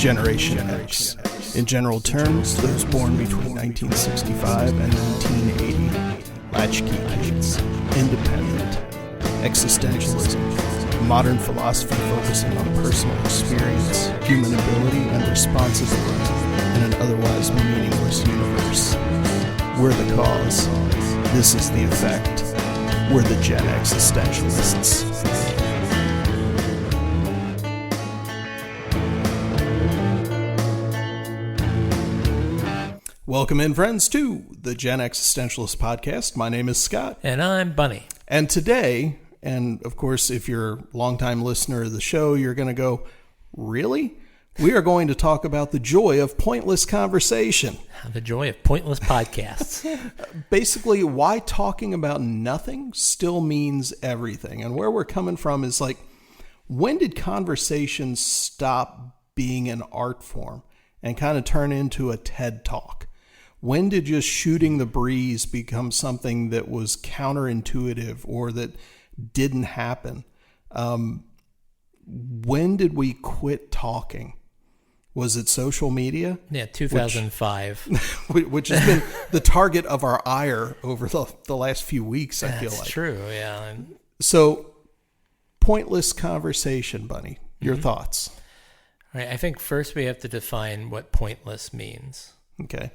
Generation X. In general terms, those born between 1965 and 1980. Latchkey kids. Independent. Existentialism. Modern philosophy focusing on personal experience, human ability, and responsibility in an otherwise meaningless universe. We're the cause. This is the effect. We're the Gen Existentialists. Welcome in, friends, to the Gen Existentialist podcast. My name is Scott. And I'm Bunny. And today, and of course, if you're a longtime listener of the show, you're going to go, really? We are going to talk about the joy of pointless conversation. The joy of pointless podcasts. Basically, why talking about nothing still means everything. And where we're coming from is like, when did conversations stop being an art form and kind of turn into a TED Talk? When did just shooting the breeze become something that was counterintuitive or that didn't happen? When did we quit talking? Was it social media? Yeah, 2005. Which has been the target of our ire over the last few weeks, I feel like. That's true, yeah. So, pointless conversation, Bunny. Your thoughts? All right, I think first we have to define what pointless means. Okay.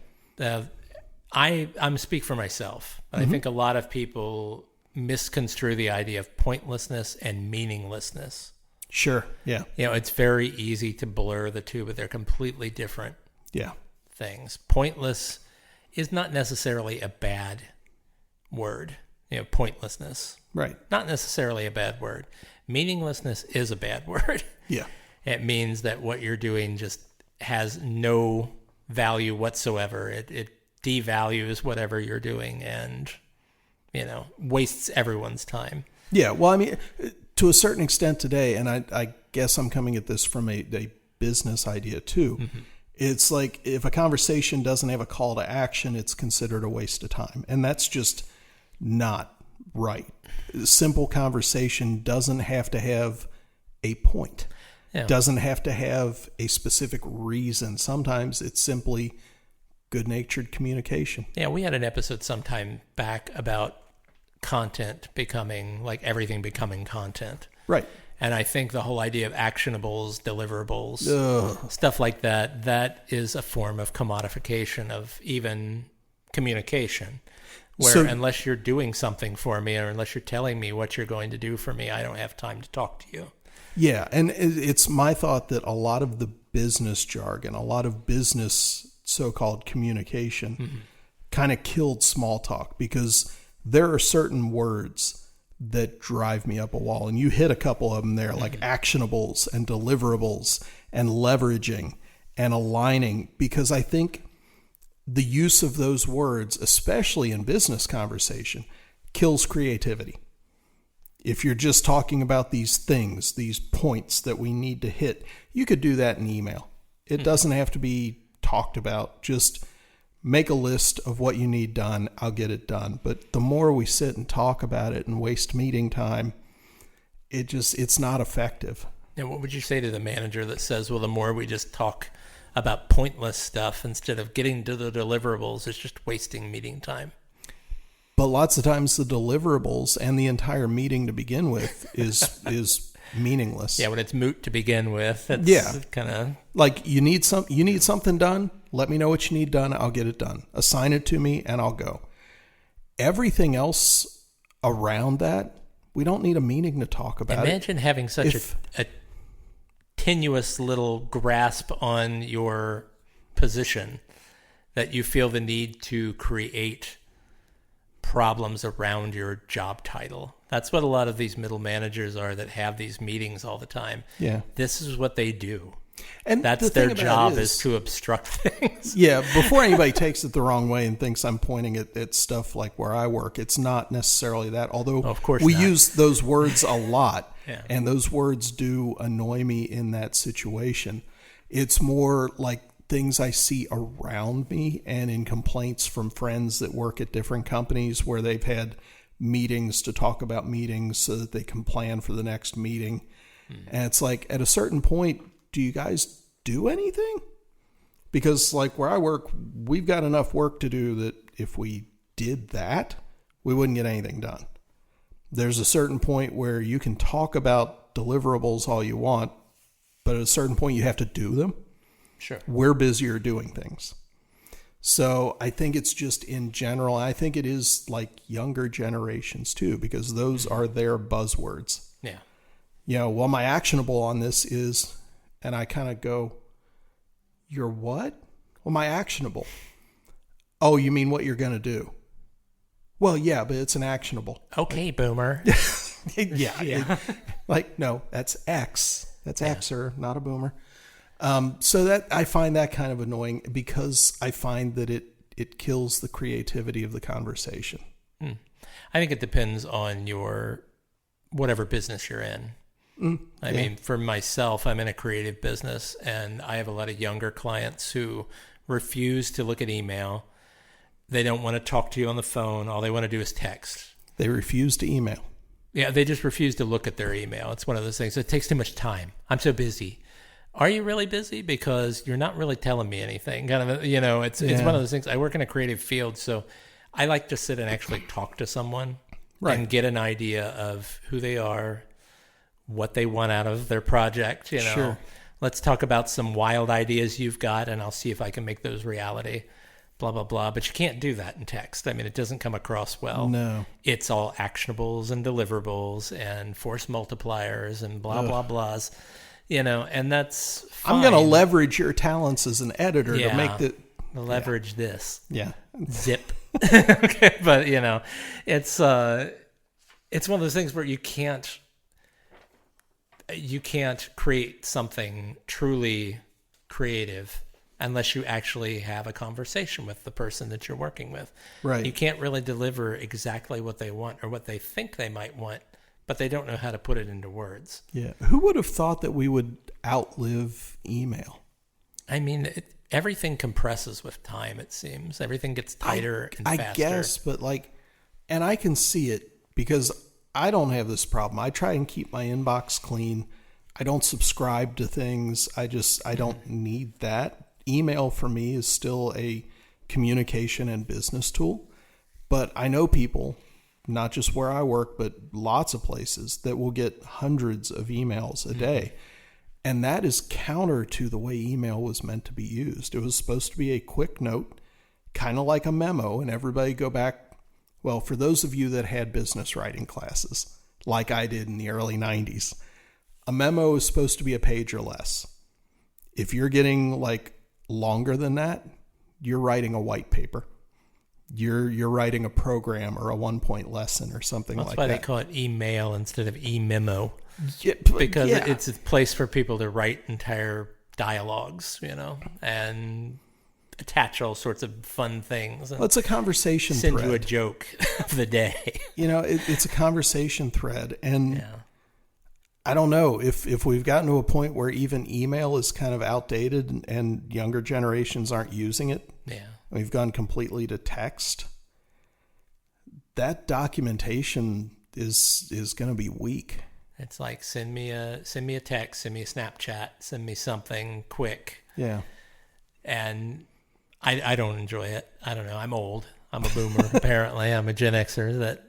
I'm speak for myself. I think a lot of people misconstrue the idea of pointlessness and meaninglessness. Sure, yeah. You know, it's very easy to blur the two, but they're completely different things. Pointless is not necessarily a bad word. You know, pointlessness. Right. Not necessarily a bad word. Meaninglessness is a bad word. Yeah. It means that what you're doing just has no value whatsoever. It devalues whatever you're doing and, you know, wastes everyone's time. Yeah, well, I mean, to a certain extent today, and I guess I'm coming at this from a business idea too, it's like if a conversation doesn't have a call to action, it's considered a waste of time. And that's just not right. Simple conversation doesn't have to have a point. Yeah. Doesn't have to have a specific reason. Sometimes it's simply good-natured communication. Yeah, we had an episode sometime back about content becoming, like everything becoming content. Right. And I think the whole idea of actionables, deliverables, stuff like that, that is a form of commodification of even communication. Where unless you're doing something for me or unless you're telling me what you're going to do for me, I don't have time to talk to you. Yeah, and it's my thought that a lot of the business jargon, a lot of business so-called communication kind of killed small talk because there are certain words that drive me up a wall. And you hit a couple of them there, like actionables and deliverables and leveraging and aligning, because I think the use of those words, especially in business conversation, kills creativity. If you're just talking about these things, these points that we need to hit, you could do that in email. It doesn't have to be talked about. Just make a list of what you need done. I'll get it done. But the more we sit and talk about it and waste meeting time, it's not effective. And what would you say to the manager that says, well, the more we just talk about pointless stuff instead of getting to the deliverables, it's just wasting meeting time? But lots of times the deliverables and the entire meeting to begin with is meaningless. Yeah, when it's moot to begin with, it's kind of like you need something done. Let me know what you need done. I'll get it done. Assign it to me and I'll go. Everything else around that, we don't need a meeting to talk about. Imagine having such a tenuous little grasp on your position that you feel the need to create problems around your job title. That's what a lot of these middle managers are that have these meetings all the time. Yeah. This is what they do. And that's their job is to obstruct things. Yeah. Before anybody takes it the wrong way and thinks I'm pointing at stuff like where I work, it's not necessarily that. Although of course we not. Use those words a lot, and those words do annoy me in that situation. It's more like things I see around me and in complaints from friends that work at different companies where they've had meetings to talk about meetings so that they can plan for the next meeting. And it's like, at a certain point, do you guys do anything? Because like where I work, we've got enough work to do that if we did that, we wouldn't get anything done. There's a certain point where you can talk about deliverables all you want, but at a certain point you have to do them. Sure. We're busier doing things. So I think it's just in general, I think it is like younger generations too, because those are their buzzwords. Yeah. Well, my actionable on this is, and I kind of go, you're what? Well, my actionable. Oh, you mean what you're going to do? Well, yeah, but it's an actionable. Okay, boomer. Yeah. No, that's X. That's Xer, not a boomer. So that I find that kind of annoying because I find that it kills the creativity of the conversation. I think it depends on your whatever business you're in. I mean, for myself, I'm in a creative business, and I have a lot of younger clients who refuse to look at email. They don't want to talk to you on the phone. All they want to do is text. They refuse to email. Yeah, they just refuse to look at their email. It's one of those things. It takes too much time. I'm so busy. Are you really busy? Because you're not really telling me anything. Kind of, it's one of those things. I work in a creative field, so I like to sit and actually talk to someone and get an idea of who they are, what they want out of their project. Sure. Let's talk about some wild ideas you've got, and I'll see if I can make those reality. Blah, blah, blah. But you can't do that in text. I mean, it doesn't come across well. No. It's all actionables and deliverables and force multipliers and blah, blah, blahs. And that's fine. I'm going to leverage your talents as an editor to make the... Leverage this. Yeah. Zip. Okay, but, it's one of those things where you can't create something truly creative unless you actually have a conversation with the person that you're working with. Right. You can't really deliver exactly what they want or what they think they might want, but they don't know how to put it into words. Yeah. Who would have thought that we would outlive email? I mean, everything compresses with time, it seems. Everything gets tighter and faster. I guess, but and I can see it because I don't have this problem. I try and keep my inbox clean. I don't subscribe to things. I don't need that. Email for me is still a communication and business tool. But I know people, not just where I work, but lots of places that will get hundreds of emails a day. And that is counter to the way email was meant to be used. It was supposed to be a quick note, kind of like a memo, and everybody go back. Well, for those of you that had business writing classes, like I did in the early 90s, a memo is supposed to be a page or less. If you're getting longer than that, you're writing a white paper. You're writing a program or a 1-point lesson or something like that. That's why they call it email instead of e-memo. Yeah, because it's a place for people to write entire dialogues, and attach all sorts of fun things. Well, it's a conversation thread. Send you a joke of the day. It's a conversation thread. And I don't know if we've gotten to a point where even email is kind of outdated and younger generations aren't using it. Yeah. We've gone completely to text. That documentation is going to be weak. It's like send me a text, send me a Snapchat, send me something quick. Yeah. And I don't enjoy it. I don't know. I'm old. I'm a boomer. Apparently, I'm a Gen Xer that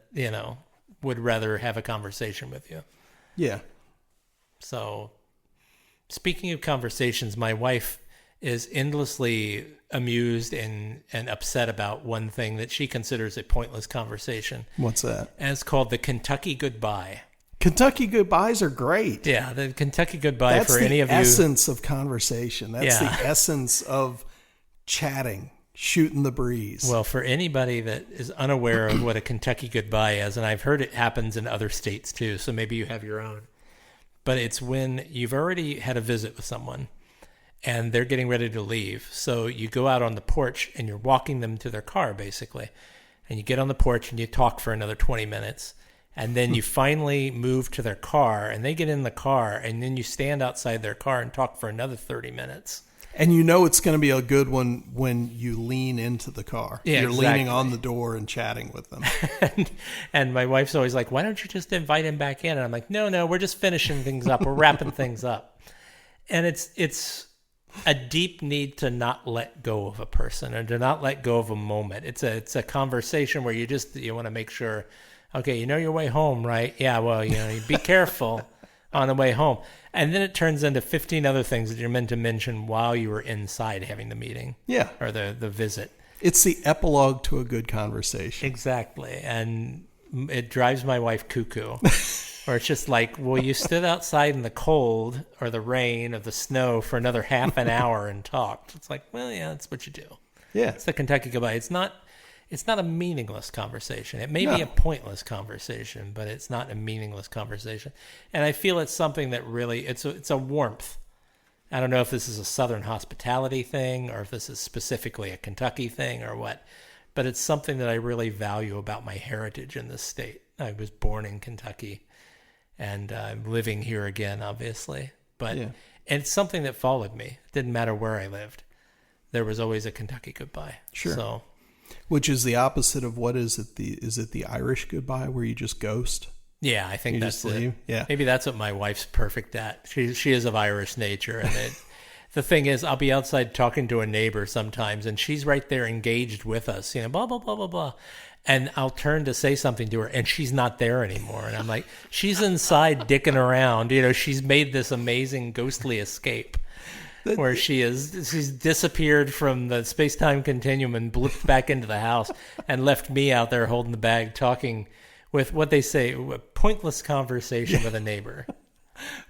would rather have a conversation with you. Yeah. So, speaking of conversations, my wife is endlessly amused and upset about one thing that she considers a pointless conversation. What's that? And it's called the Kentucky Goodbye. Kentucky goodbyes are great. Yeah, the Kentucky Goodbye for any of you. That's the essence of conversation. That's the essence of chatting, shooting the breeze. Well, for anybody that is unaware of what a Kentucky Goodbye is, and I've heard it happens in other states too, so maybe you have your own. But it's when you've already had a visit with someone and they're getting ready to leave. So you go out on the porch and you're walking them to their car, basically. And you get on the porch and you talk for another 20 minutes. And then you finally move to their car and they get in the car and then you stand outside their car and talk for another 30 minutes. And it's going to be a good one when you lean into the car. Yeah, you're leaning on the door and chatting with them. and my wife's always like, why don't you just invite him back in? And I'm like, no, we're just finishing things up. We're wrapping things up. And it's a deep need to not let go of a person or to not let go of a moment. It's a conversation where you want to make sure, okay, you know your way home, right? Yeah, well, you be careful on the way home. And then it turns into 15 other things that you're meant to mention while you were inside having the meeting. Yeah. Or the visit. It's the epilogue to a good conversation. Exactly. And it drives my wife cuckoo. Or it's just like, well, you stood outside in the cold or the rain or the snow for another half an hour and talked. It's like, well, yeah, that's what you do. Yeah. It's the Kentucky Goodbye. It's not a meaningless conversation. It may be a pointless conversation, but it's not a meaningless conversation. And I feel it's something that really, it's a warmth. I don't know if this is a Southern hospitality thing or if this is specifically a Kentucky thing or what, but it's something that I really value about my heritage in this state. I was born in Kentucky. And I'm living here again, obviously. But and it's something that followed me. It didn't matter where I lived. There was always a Kentucky goodbye. Sure. So, which is the opposite of what is it? Is it the Irish goodbye where you just ghost? Yeah, I think you that's it. Yeah. Maybe that's what my wife's perfect at. She is of Irish nature. And the thing is, I'll be outside talking to a neighbor sometimes, and she's right there engaged with us, blah, blah, blah, blah, blah. And I'll turn to say something to her, and she's not there anymore. And I'm like, she's inside dicking around. She's made this amazing ghostly escape where she's disappeared from the space-time continuum and blipped back into the house and left me out there holding the bag, talking with what they say, a pointless conversation with a neighbor.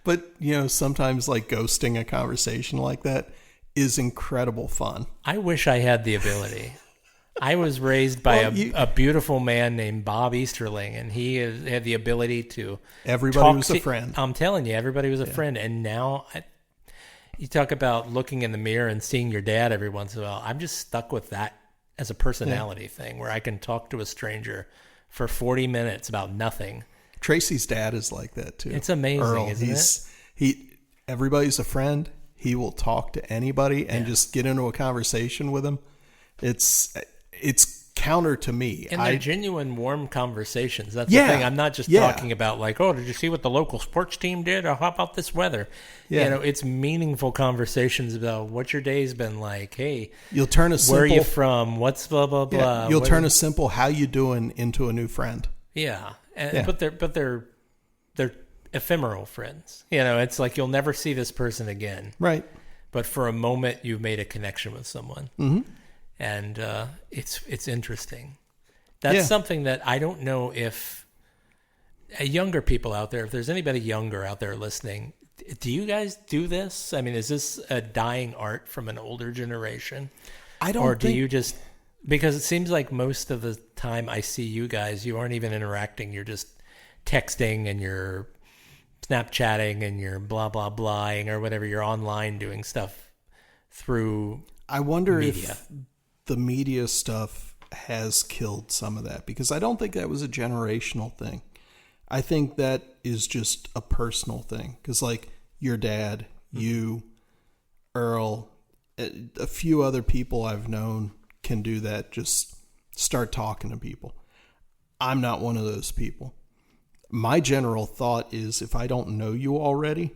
But, sometimes like ghosting a conversation like that is incredible fun. I wish I had the ability. I was raised by a beautiful man named Bob Easterling, and he had the ability to everybody was a friend. I'm telling you, everybody was a friend. And now you talk about looking in the mirror and seeing your dad every once in a while. I'm just stuck with that as a personality thing where I can talk to a stranger for 40 minutes about nothing. Tracy's dad is like that too. It's amazing, Earl, isn't it? Everybody's a friend. He will talk to anybody and just get into a conversation with him. It's counter to me. And they're genuine, warm conversations. That's the thing. I'm not just talking about like, oh, did you see what the local sports team did? Or how about this weather? Yeah. It's meaningful conversations about what your day's been like. Hey, you'll turn a simple, where are you from? What's blah, blah, blah. You'll turn a simple, how you doing into a new friend. Yeah. But they're ephemeral friends. It's like you'll never see this person again. Right. But for a moment, you've made a connection with someone. Mm-hmm. And it's interesting. That's something that I don't know if younger people out there, if there's anybody younger out there listening, do you guys do this? I mean, is this a dying art from an older generation? I don't Or do you just, because it seems like most of the time I see you guys, you aren't even interacting. You're just texting and you're Snapchatting and you're blah, blah, blahing or whatever. You're online doing stuff through I wonder media. If the media stuff has killed some of that, because I don't think that was a generational thing. I think that is just a personal thing. Because like your dad, you, Earl, a few other people I've known can do that. Just start talking to people. I'm not one of those people. My general thought is if I don't know you already,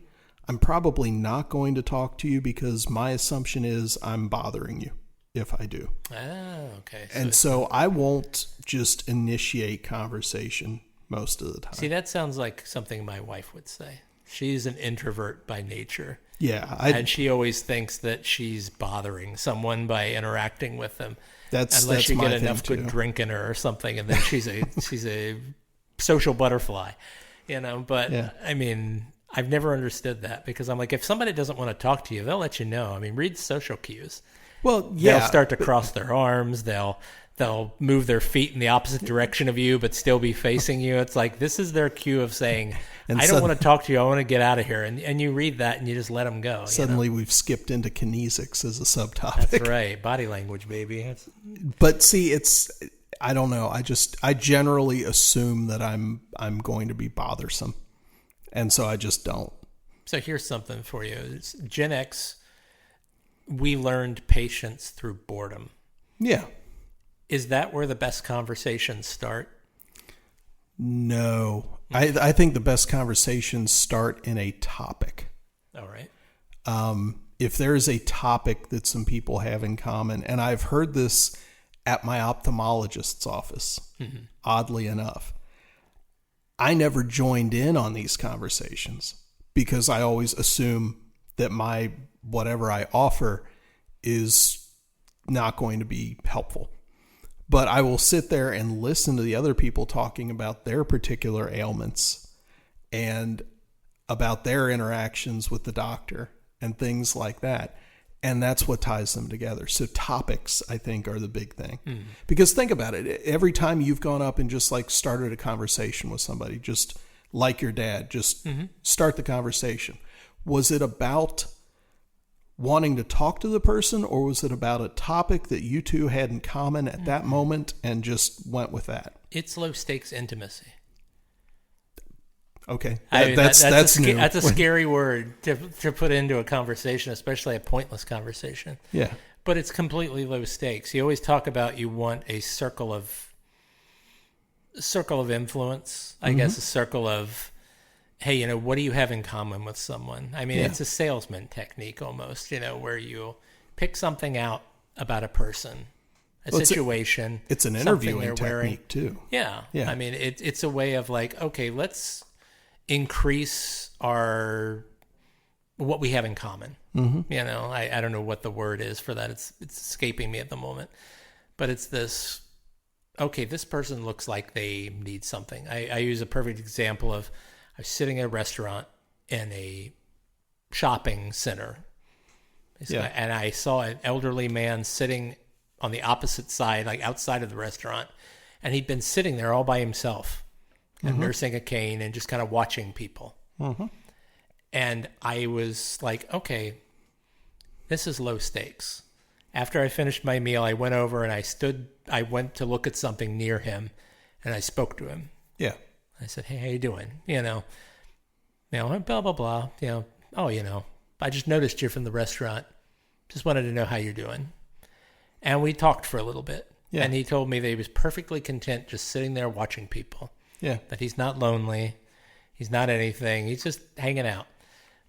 I'm probably not going to talk to you because my assumption is I'm bothering you if I do. Oh, okay. So I won't just initiate conversation most of the time. See, that sounds like something my wife would say. She's an introvert by nature. Yeah. And she always thinks that she's bothering someone by interacting with them. Unless you get enough good drink in her or something, and then she's a social butterfly, But I mean, I've never understood that because I'm like, if somebody doesn't want to talk to you, they'll let you know. I mean, read social cues. Well, yeah. They'll start to cross their arms. They'll move their feet in the opposite direction of you, but still be facing you. It's like, this is their cue of saying, I don't want to talk to you. I want to get out of here. And you read that and you just let them go. Suddenly we've skipped into kinesics as a subtopic. That's right. Body language, baby. But see, I don't know. I generally assume that I'm going to be bothersome. And so I just don't. So here's something for you. It's Gen X, we learned patience through boredom. Yeah. Is that where the best conversations start? No. I think the best conversations start in a topic. All right. if there is a topic that some people have in common, and I've heard this at my ophthalmologist's office, oddly enough, I never joined in on these conversations because I always assume that my whatever I offer is not going to be helpful. But I will sit there and listen to the other people talking about their particular ailments and about their interactions with the doctor and things like that. And that's what ties them together. So topics, I think, are the big thing. Because think about it. Every time you've gone up and just like started a conversation with somebody, just like your dad, just start the conversation. Was it about wanting to talk to the person, or was it about a topic that you two had in common at that moment and just went with that? It's low stakes intimacy. Okay. That's new. That's a scary word to put into a conversation, especially a pointless conversation. Yeah. But it's completely low stakes. You always talk about you want a circle of influence, I guess, a circle of, hey, what do you have in common with someone? I mean, it's a salesman technique almost, where you pick something out about a person, situation. It's an interviewing technique too. Yeah. I mean, it's a way of like, okay, let's increase what we have in common. I don't know what the word is for that. It's escaping me at the moment, but it's this, okay, this person looks like they need something. I use a perfect example of, I was sitting at a restaurant in a shopping center, and I saw an elderly man sitting on the opposite side, like outside of the restaurant, and he'd been sitting there all by himself and nursing a cane and just kind of watching people. And I was like, okay, this is low stakes. After I finished my meal, I went over and I went to look at something near him, and I spoke to him. Yeah. I said, hey, how you doing? Blah, blah, blah. I just noticed you're from the restaurant. Just wanted to know how you're doing. And we talked for a little bit. Yeah. And he told me that he was perfectly content just sitting there watching people. Yeah. That he's not lonely. He's not anything. He's just hanging out.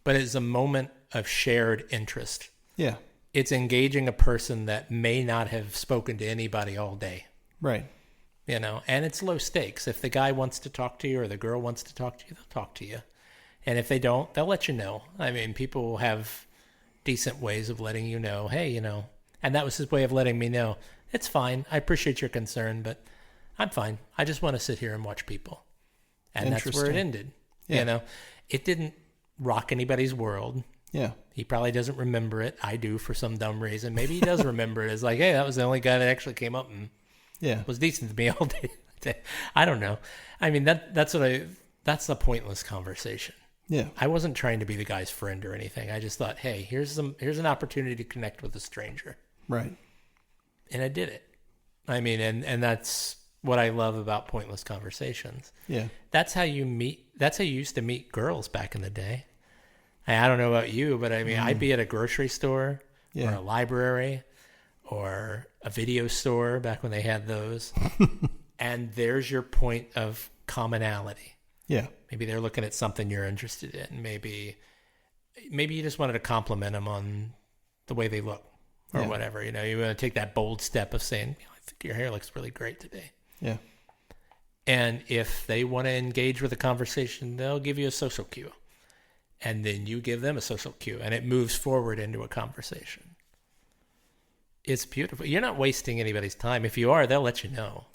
But it's a moment of shared interest. Yeah. It's engaging a person that may not have spoken to anybody all day. Right. And it's low stakes. If the guy wants to talk to you or the girl wants to talk to you, they'll talk to you. And if they don't, they'll let you know. I mean, people will have decent ways of letting you know, hey, and that was his way of letting me know, it's fine. I appreciate your concern, but I'm fine. I just want to sit here and watch people. And that's where it ended. Yeah. It didn't rock anybody's world. Yeah. He probably doesn't remember it. I do for some dumb reason. Maybe he does remember it. It's like, hey, that was the only guy that actually came up and was decent to me all day. I don't know. I mean, that's the pointless conversation. Yeah. I wasn't trying to be the guy's friend or anything. I just thought, hey, here's an opportunity to connect with a stranger. Right. And I did it. I mean, and that's what I love about pointless conversations. Yeah. That's how you used to meet girls back in the day. I don't know about you, but I mean, I'd be at a grocery store or a library or a video store back when they had those. And there's your point of commonality. Yeah. Maybe they're looking at something you're interested in. Maybe you just wanted to compliment them on the way they look or whatever. You want to take that bold step of saying, I think your hair looks really great today. Yeah. And if they want to engage with a conversation, they'll give you a social cue. And then you give them a social cue, and it moves forward into a conversation. It's beautiful. You're not wasting anybody's time. If you are, they'll let you know.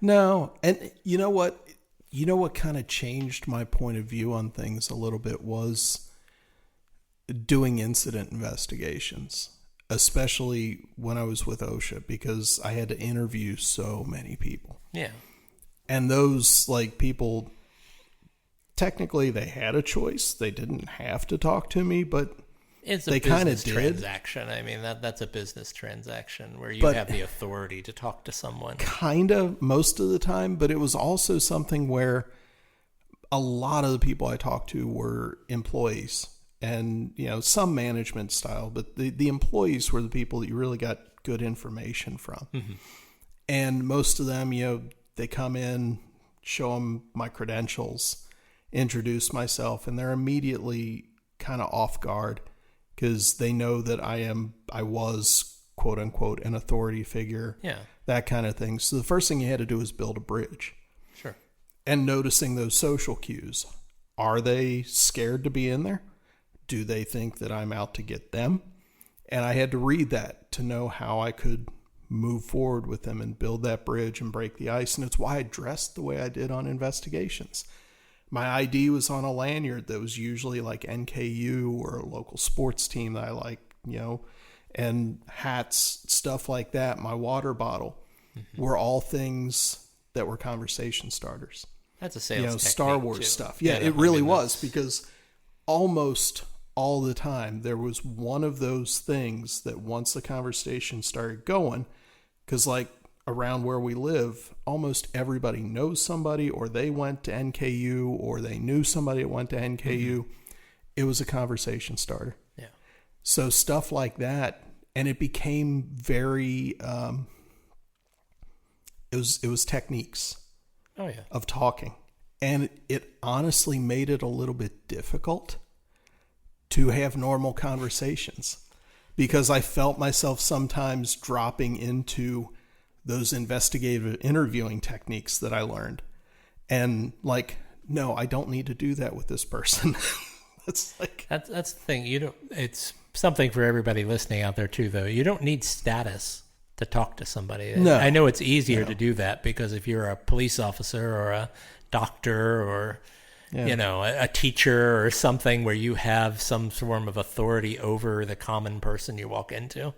No. And you know what? What kind of changed my point of view on things a little bit was doing incident investigations, especially when I was with OSHA, because I had to interview so many people. Yeah. And those people, technically they had a choice. They didn't have to talk to me, but they kind of did. Transaction. I mean, that's a business transaction where you have the authority to talk to someone. Kind of most of the time, but it was also something where a lot of the people I talked to were employees and, some management style, but the employees were the people that you really got good information from. Mm-hmm. And most of them, they come in, show them my credentials, introduce myself, and they're immediately kind of off guard. because they know that I was quote unquote an authority figure, that kind of thing. So the first thing you had to do is build a bridge. Sure. And noticing those social cues. Are they scared to be in there? Do they think that I'm out to get them? And I had to read that to know how I could move forward with them and build that bridge and break the ice. And it's why I dressed the way I did on investigations. My ID was on a lanyard that was usually like NKU or a local sports team that I like, and hats, stuff like that. My water bottle were all things that were conversation starters. That's a sales Star Wars too. stuff. Yeah, it really was, because almost all the time there was one of those things that once the conversation started going, because like around where we live, almost everybody knows somebody, or they went to NKU, or they knew somebody that went to NKU. It was a conversation starter. Yeah. So stuff like that, and it became very, it was techniques of talking. And it honestly made it a little bit difficult to have normal conversations, because I felt myself sometimes dropping into those investigative interviewing techniques that I learned. And like, no, I don't need to do that with this person. That's the thing. It's something for everybody listening out there too, though. You don't need status to talk to somebody. No. I know it's easier to do that, because if you're a police officer or a doctor or a teacher or something where you have some form of authority over the common person you walk into,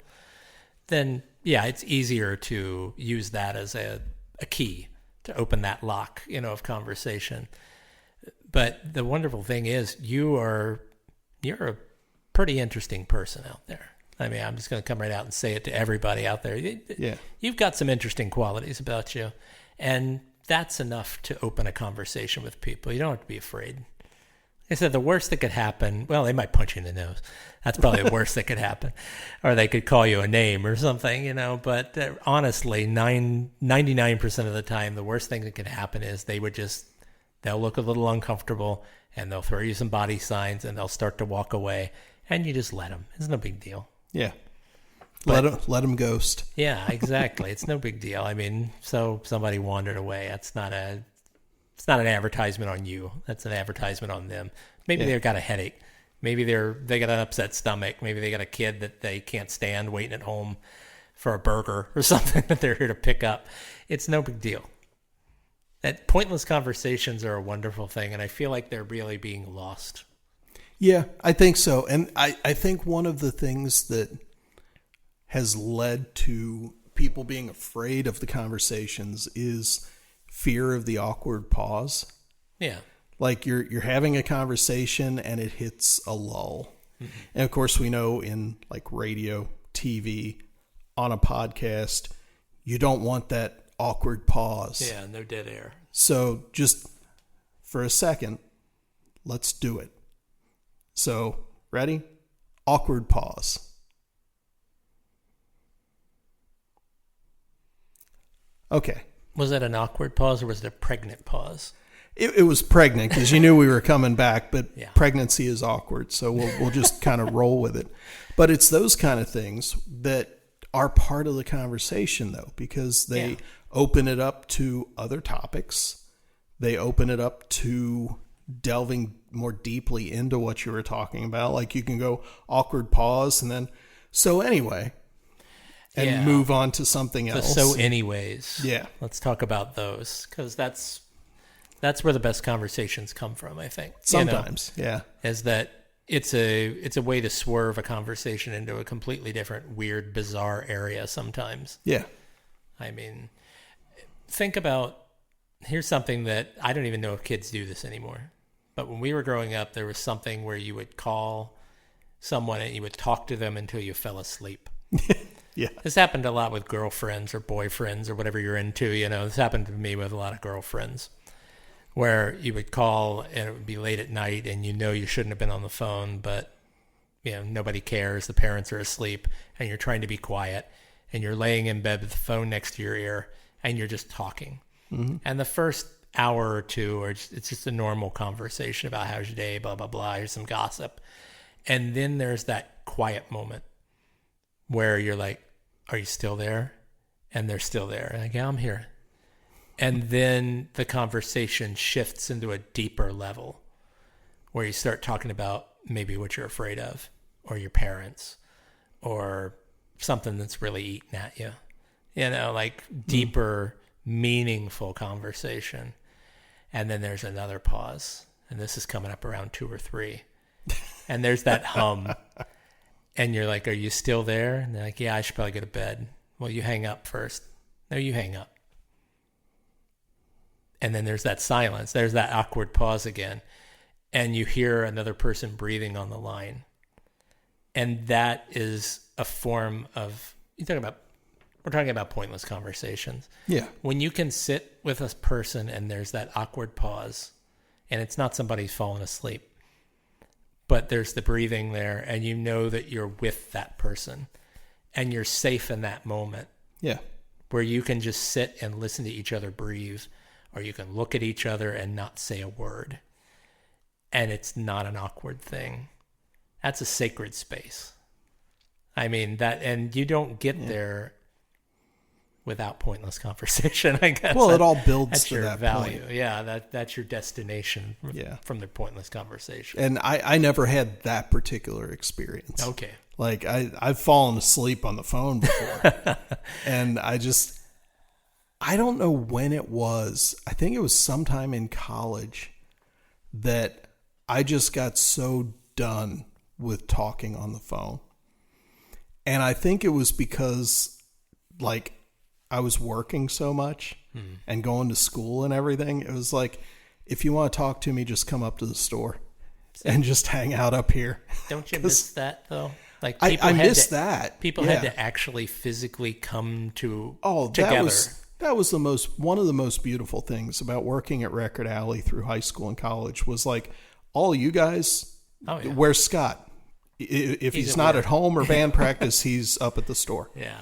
then it's easier to use that as a key to open that lock, of conversation. But the wonderful thing is you're a pretty interesting person out there. I mean, I'm just going to come right out and say it to everybody out there. You've got some interesting qualities about you, and that's enough to open a conversation with people. You don't have to be afraid. Like I said, the worst that could happen, well, they might punch you in the nose. That's probably the worst that could happen. Or they could call you a name or something, But honestly, 99% of the time, the worst thing that could happen is they'll look a little uncomfortable, and they'll throw you some body signs, and they'll start to walk away, and you just let them. It's no big deal. Yeah. Let them ghost. Yeah, exactly. It's no big deal. I mean, so somebody wandered away. It's not an advertisement on you. That's an advertisement on them. Maybe they've got a headache. Maybe they got an upset stomach. Maybe they got a kid that they can't stand waiting at home for a burger or something that they're here to pick up. It's no big deal. That pointless conversations are a wonderful thing, and I feel like they're really being lost. Yeah, I think so. And I think one of the things that has led to people being afraid of the conversations is fear of the awkward pause. Yeah. Like you're having a conversation and it hits a lull. Mm-hmm. And of course we know in like radio, TV, on a podcast, you don't want that awkward pause. Yeah, no dead air. So just for a second, let's do it. So, ready? Awkward pause. Okay. Was it an awkward pause or was it a pregnant pause? It was pregnant because you knew we were coming back, but Yeah. Pregnancy is awkward, so we'll just kind of roll with it. But it's those kind of things that are part of the conversation, though, because they open it up to other topics. They open it up to delving more deeply into what you were talking about. Like you can go awkward pause and then, so anyway, and move on to something else. So anyways, let's talk about those, because that's where the best conversations come from, I think. Sometimes, is that it's a way to swerve a conversation into a completely different, weird, bizarre area sometimes. Yeah. I mean, think about, here's something that I don't even know if kids do this anymore. But when we were growing up, there was something where you would call someone and you would talk to them until you fell asleep. Yeah. This happened a lot with girlfriends or boyfriends or whatever you're into. This happened to me with a lot of girlfriends, where you would call and it would be late at night and you shouldn't have been on the phone, but nobody cares. The parents are asleep and you're trying to be quiet and you're laying in bed with the phone next to your ear and you're just talking. Mm-hmm. And the first hour or two, it's just a normal conversation about how's your day, blah, blah, blah. Here's some gossip. And then there's that quiet moment where you're like, are you still there? And they're still there. And like, yeah, I'm here. And then the conversation shifts into a deeper level where you start talking about maybe what you're afraid of, or your parents, or something that's really eating at you. You know, like deeper, meaningful conversation. And then there's another pause. And this is coming up around 2 or 3. And there's that hum. And you're like, are you still there? And they're like, yeah, I should probably go to bed. Well, you hang up first. No, you hang up. And then there's that silence. There's that awkward pause again. And you hear another person breathing on the line. And that is a form of, we're talking about pointless conversations. Yeah. When you can sit with a person and there's that awkward pause, and it's not somebody who's fallen asleep, but there's the breathing there, and you know that you're with that person, and you're safe in that moment. Yeah. Where you can just sit and listen to each other breathe, or you can look at each other and not say a word. And it's not an awkward thing. That's a sacred space. I mean, that, and you don't get there without pointless conversation, I guess. Well, it all builds that's to your that value. point. Yeah, that's your destination from the pointless conversation. And I never had that particular experience. Okay. Like I've fallen asleep on the phone before. And I don't know when it was. I think it was sometime in college that I just got so done with talking on the phone. And I think it was because like I was working so much and going to school and everything. It was like, if you want to talk to me, just come up to the store and just hang out up here. Don't you miss that though? Like I miss that. People had to actually physically come together. That was one of the most beautiful things about working at Record Alley through high school and college was like, all you guys, where's Scot? If he's not at home or band practice, he's up at the store. Yeah.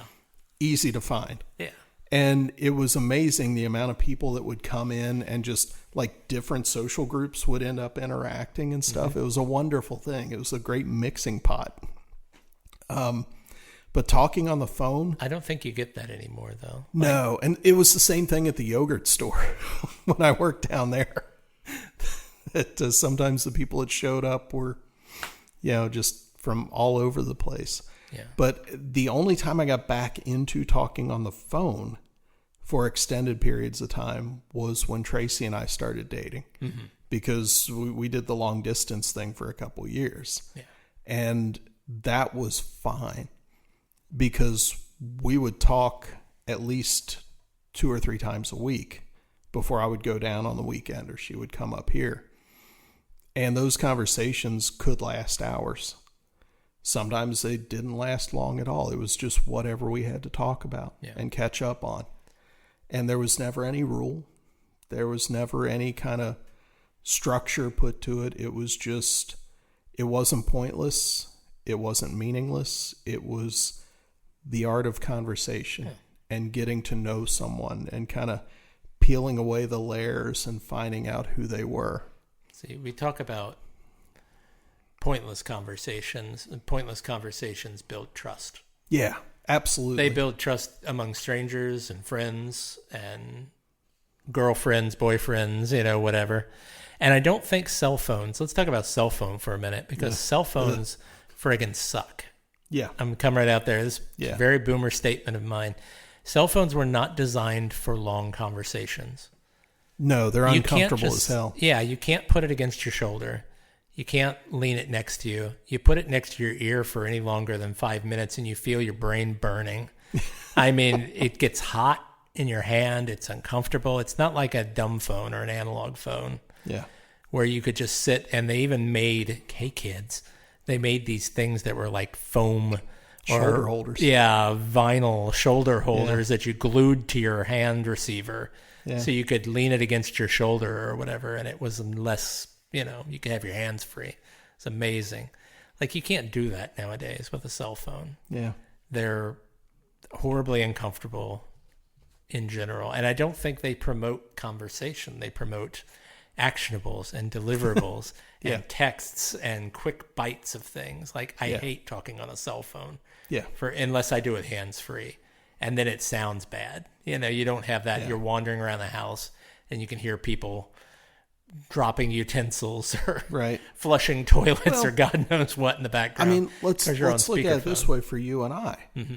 Easy to find. Yeah. And it was amazing the amount of people that would come in and just like different social groups would end up interacting and stuff. Mm-hmm. It was a wonderful thing. It was a great mixing pot. But talking on the phone, I don't think you get that anymore though. No. And it was the same thing at the yogurt store when I worked down there. That sometimes the people that showed up were, just from all over the place. Yeah. But the only time I got back into talking on the phone for extended periods of time was when Tracy and I started dating, because we did the long distance thing for a couple of years. Yeah. And that was fine because we would talk at least 2 or 3 times a week before I would go down on the weekend or she would come up here. And those conversations could last hours. Sometimes they didn't last long at all. It was just whatever we had to talk about and catch up on. And there was never any rule. There was never any kind of structure put to it. It was just, it wasn't pointless. It wasn't meaningless. It was the art of conversation and getting to know someone and kind of peeling away the layers and finding out who they were. See, we talk about pointless conversations, and pointless conversations build trust. Yeah, absolutely. They build trust among strangers and friends and girlfriends, boyfriends, whatever. And I don't think cell phones, let's talk about cell phone for a minute, because cell phones friggin' suck. Yeah. I'm coming right out there. This very boomer statement of mine. Cell phones were not designed for long conversations. No, they're uncomfortable as hell. Yeah, you can't put it against your shoulder. You can't lean it next to you. You put it next to your ear for any longer than 5 minutes and you feel your brain burning. I mean, it gets hot in your hand. It's uncomfortable. It's not like a dumb phone or an analog phone. Yeah. Where you could just sit, and they even made, hey kids, they made these things that were like foam shoulder holders. Yeah, vinyl shoulder holders that you glued to your hand receiver. Yeah. So you could lean it against your shoulder or whatever, and it was less, you could have your hands free. It's amazing. Like, you can't do that nowadays with a cell phone. Yeah. They're horribly uncomfortable in general. And I don't think they promote conversation. They promote actionables and deliverables Yeah. and texts and quick bites of things. Like I Yeah. hate talking on a cell phone Yeah. unless I do it hands-free, and then it sounds bad. You know, you don't have that. Yeah. You're wandering around the house and you can hear people dropping utensils or Right. flushing toilets Well, or God knows what in the I background. mean, let's 'cause you're on look at it this speakerphone. way for you and I. Mm-hmm.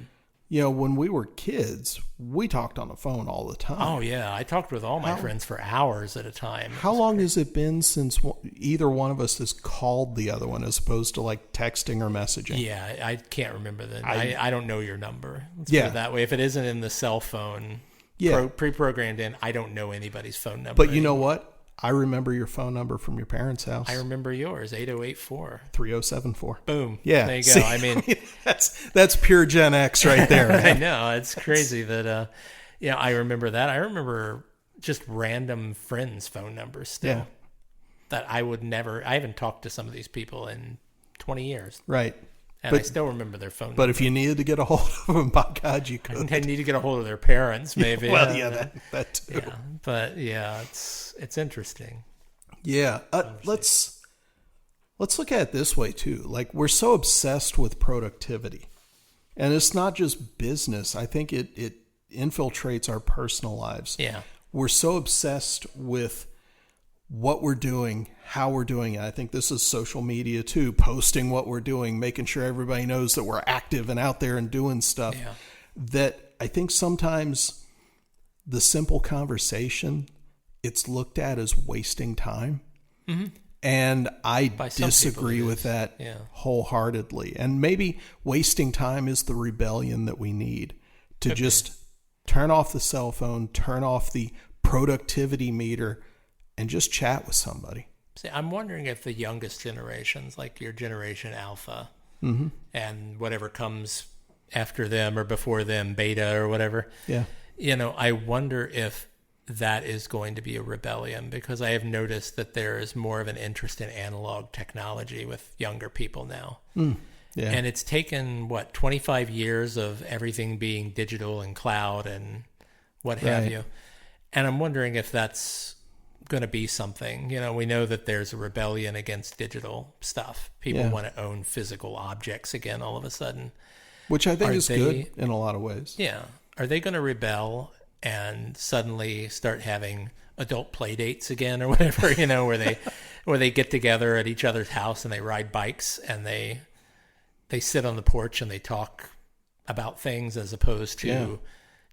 You know, when we were kids, we talked on the phone all the time. Oh yeah, I talked with all my friends for hours at a time. How long has it been since either one of us has called the other one as opposed to like texting or messaging? Yeah, I can't remember that. I don't know your number. Let's Yeah. put it that way. If it isn't in the cell phone, Yeah. pre-programmed in, I don't know anybody's phone number. But you know what? I remember your phone number from your parents' house. I remember yours, 8084. 3074. Boom. Yeah. There you go. See, I mean, that's pure Gen X right there. I Man. know. It's crazy that, I remember that. I remember just random friends' phone numbers still Yeah. that I haven't talked to some of these people in 20 years. Right. And I still remember their phone But number. if you needed to get a hold of them, by God, you could. I need to get a hold of their parents, maybe. Well, yeah, that too. Yeah, but yeah, it's interesting. Yeah, let's look at it this way too. Like we're so obsessed with productivity, and it's not just business. I think it infiltrates our personal lives. Yeah, We're so obsessed with what we're doing, how we're doing it. I think this is social media too, posting what we're doing, making sure everybody knows that we're active and out there and doing stuff. Yeah. That I think sometimes the simple conversation, it's looked at as wasting time. Mm-hmm. And I By some disagree people it with is. that Yeah. wholeheartedly. And maybe wasting time is the rebellion that we need to just turn off the cell phone, turn off the productivity meter, and just chat with somebody. See, I'm wondering if the youngest generations, like your generation Alpha, and whatever comes after them or before them, Beta or whatever, Yeah. I wonder if that is going to be a rebellion, because I have noticed that there is more of an interest in analog technology with younger people now. Yeah. And it's taken, 25 years of everything being digital and cloud and what have Right. you. And I'm wondering if that's going to be something. We know that there's a rebellion against digital stuff. People Yeah. want to own physical objects again all of a sudden. Which I think Are is they- good in a lot of ways. Yeah. Are they going to rebel and suddenly start having adult play dates again or whatever, where they get together at each other's house and they ride bikes and they sit on the porch and they talk about things as opposed to Yeah.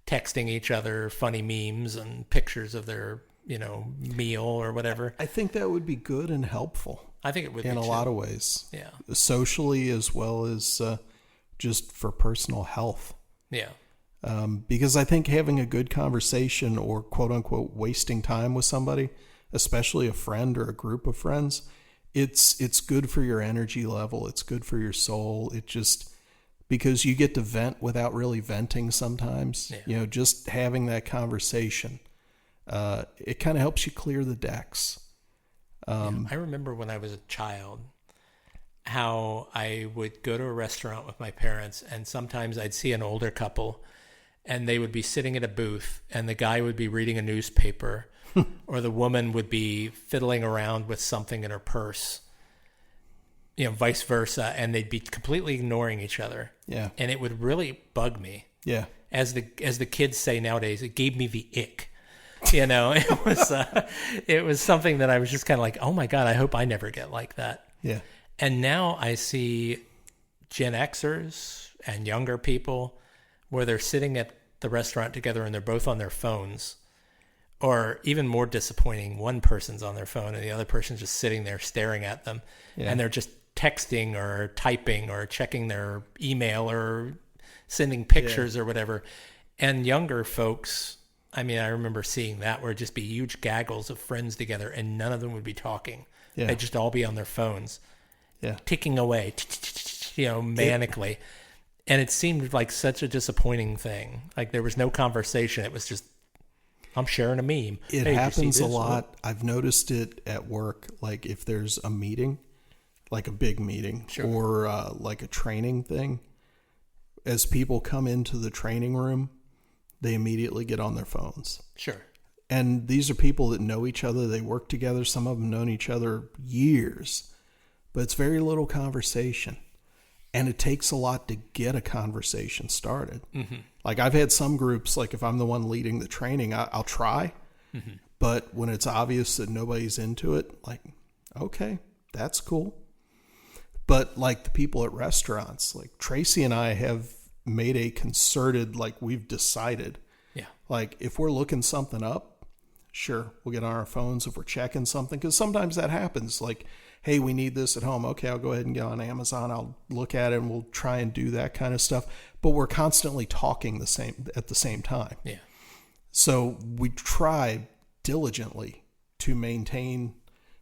texting each other funny memes and pictures of their, meal or whatever. I think that would be good and helpful I think it would in be a too. lot of ways, Yeah. socially as well as just for personal health. Yeah. Because I think having a good conversation or quote unquote wasting time with somebody, especially a friend or a group of friends, it's good for your energy level. It's good for your soul. It just, because you get to vent without really venting sometimes, Yeah. just having that conversation, it kind of helps you clear the decks. I remember when I was a child how I would go to a restaurant with my parents, and sometimes I'd see an older couple and they would be sitting at a booth and the guy would be reading a newspaper or the woman would be fiddling around with something in her purse, vice versa, and they'd be completely ignoring each other. Yeah. And it would really bug me. Yeah. As the kids say nowadays, it gave me the ick. It was something that I was just kind of like, oh my God, I hope I never get like that. Yeah. And now I see Gen Xers and younger people where they're sitting at the restaurant together and they're both on their phones, or even more disappointing, one person's on their phone and the other person's just sitting there staring at them. Yeah. And they're just texting or typing or checking their email or sending pictures or whatever. And younger folks, I remember seeing that where it'd just be huge gaggles of friends together and none of them would be talking. Yeah. They'd just all be on their phones, ticking away, manically. And it seemed like such a disappointing thing. Like there was no conversation. It was just, I'm sharing a meme. It Hey, did you happens see a this? lot. I've noticed it at work. Like if there's a meeting, like a big meeting or like a training thing, as people come into the training room, they immediately get on their phones. Sure. And these are people that know each other. They work together. Some of them known each other years. But it's very little conversation. And it takes a lot to get a conversation started. Mm-hmm. Like I've had some groups, like if I'm the one leading the training, I'll try. Mm-hmm. But when it's obvious that nobody's into it, like, okay, that's cool. But like the people at restaurants, like Tracy and I have made a concerted, like we've decided. Yeah. Like if we're looking something up, sure, we'll get on our phones if we're checking something, because sometimes that happens. Like, hey, we need this at home. Okay, I'll go ahead and get on Amazon. I'll look at it and we'll try and do that kind of stuff. But we're constantly talking at the same time. Yeah. So we try diligently to maintain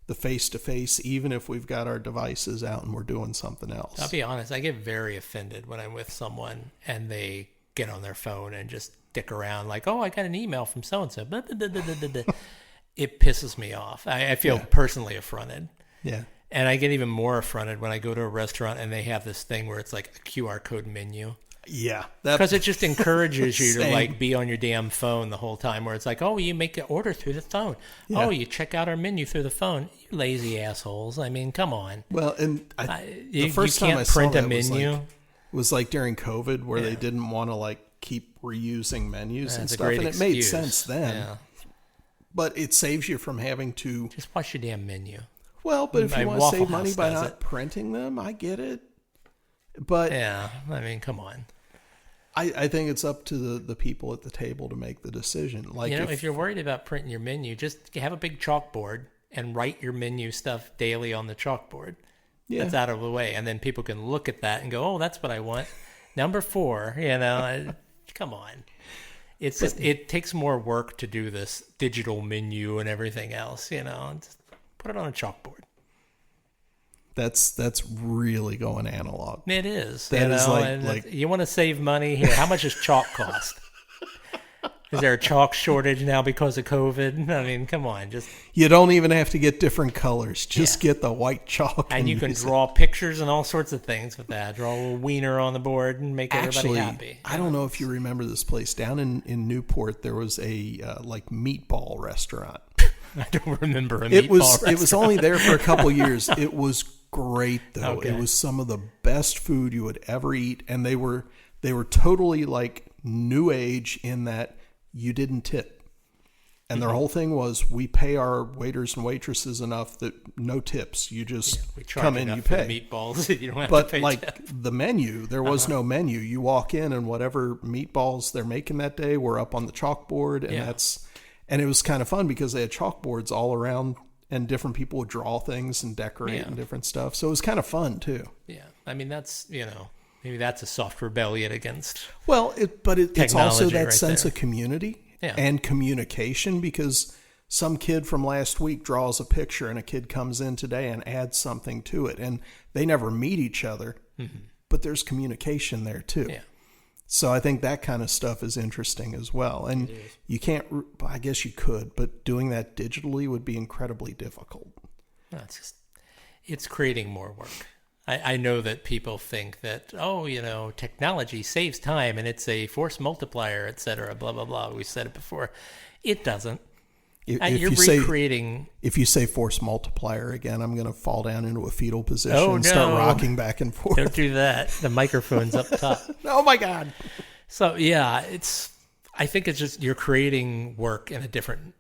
the face-to-face, even if we've got our devices out and we're doing something else. I'll be honest, I get very offended when I'm with someone and they get on their phone and just dick around like, oh, I got an email from so-and-so. It pisses me off. I feel personally affronted. Yeah. And I get even more affronted when I go to a restaurant and they have this thing where it's like a QR code menu. Yeah. Because it just encourages you to like be on your damn phone the whole time, where it's like, oh, you make an order through the phone. Yeah. Oh, you check out our menu through the phone. You lazy assholes. I mean, come on. Well, and the first time I saw that was like during COVID, where they didn't want to like keep reusing menus and stuff, and it made sense then. Yeah. But it saves you from having to just watch your damn menu. Well, but if you want to save money by not printing them, I get it. But yeah, I mean, come on. I think it's up to the people at the table to make the decision. Like, if you're worried about printing your menu, just have a big chalkboard and write your menu stuff daily on the chalkboard. Yeah. That's out of the way. And then people can look at that and go, oh, that's what I want. Number 4, come on. It's just, it takes more work to do this digital menu and everything else, just put it on a chalkboard. That's really going analog. It is. That is like you want to save money here. How much does chalk cost? Is there a chalk shortage now because of COVID? I mean, come on, you don't even have to get different colors. Just get the white chalk, and you can draw pictures and all sorts of things with that. Draw a little wiener on the board and make everybody happy. I don't know if you remember this place down in Newport. There was a like meatball restaurant. I don't remember a meatball restaurant. It was only there for a couple years. It was great though. Okay. It was some of the best food you would ever eat, and they were totally like new age in that you didn't tip. And their whole thing was, we pay our waiters and waitresses enough that no tips. You just come in, you pay. Meatballs, you don't have but to pay like tip. The menu, there was no menu. You walk in and whatever meatballs they're making that day were up on the chalkboard, and and it was kind of fun because they had chalkboards all around, and different people would draw things and decorate and different stuff. So it was kind of fun too. Yeah, I mean that's maybe that's a soft rebellion against. Well, it's also that sense of community and communication, because some kid from last week draws a picture and a kid comes in today and adds something to it, and they never meet each other, but there's communication there too. Yeah. So I think that kind of stuff is interesting as well. And you can't, I guess you could, but doing that digitally would be incredibly difficult. No, it's creating more work. I know that people think that, technology saves time and it's a force multiplier, et cetera, blah, blah, blah. We said it before. It doesn't. If you say force multiplier again, I'm going to fall down into a fetal position and start rocking back and forth. Don't do that. The microphone's up top. Oh my God. So yeah, I think it's just, you're creating work in a different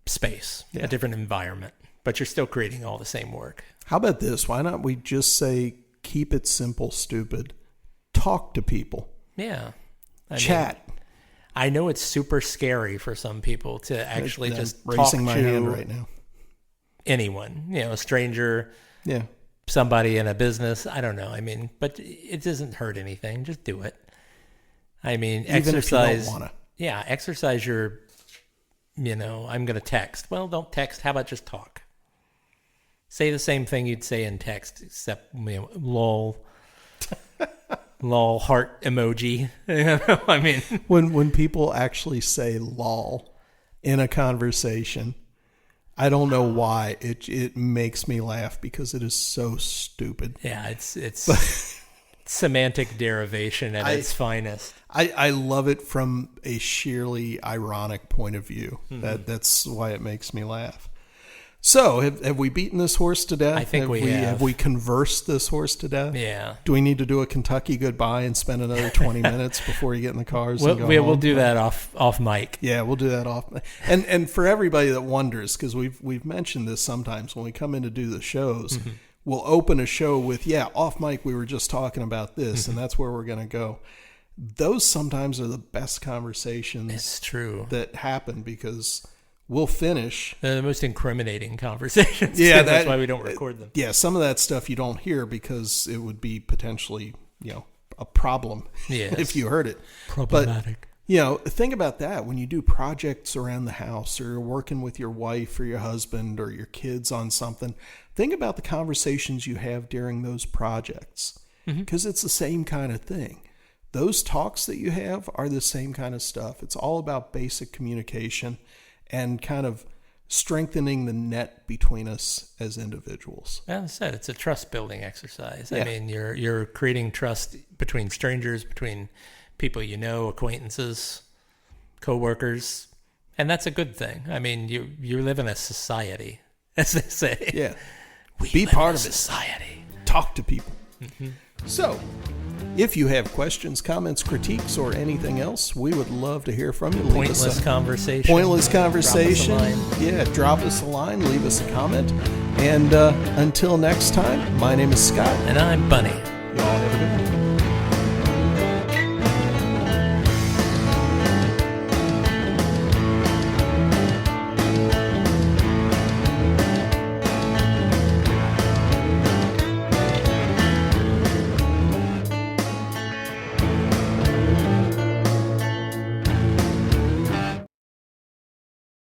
space, a different environment, but you're still creating all the same work. How about this? Why not we just say, keep it simple, stupid. Talk to people. Yeah. Chat. I know it's super scary for some people to actually just talk raising my hand right now. Anyone, a stranger, somebody in a business. I don't know. I mean, but it doesn't hurt anything. Just do it. I mean, even exercise. If you don't want to. Yeah, exercise your. I'm going to text. Well, don't text. How about just talk? Say the same thing you'd say in text, except lol. Lol heart emoji. I mean, when people actually say lol in a conversation, I don't know why it makes me laugh, because it is so stupid. Yeah, it's semantic derivation at its finest. I love it from a sheerly ironic point of view. That's why it makes me laugh. So, have we beaten this horse to death? I think we have. Have we conversed this horse to death? Yeah. Do we need to do a Kentucky goodbye and spend another 20 minutes before you get in the cars? We'll do that off mic. Yeah, we'll do that off. And for everybody that wonders, because we've mentioned this sometimes when we come in to do the shows, we'll open a show with, off mic we were just talking about this, and that's where we're going to go. Those sometimes are the best conversations. It's true. That happen because we'll finish. They're the most incriminating conversations. Yeah, that's why we don't record them. Yeah, some of that stuff you don't hear because it would be potentially, a problem if you heard it. Problematic. But, think about that when you do projects around the house or you're working with your wife or your husband or your kids on something. Think about the conversations you have during those projects because it's the same kind of thing. Those talks that you have are the same kind of stuff. It's all about basic communication and kind of strengthening the net between us as individuals. As I said, it's a trust building exercise. Yeah. I mean, you're creating trust between strangers, between people acquaintances, coworkers, and that's a good thing. I mean, you live in a society, as they say. Yeah, Be part of society. Talk to people. So, if you have questions, comments, critiques, or anything else, we would love to hear from you. Pointless conversation. Drop us a line, leave us a comment. And until next time, my name is Scott. And I'm Bunny. Y'all have a good one.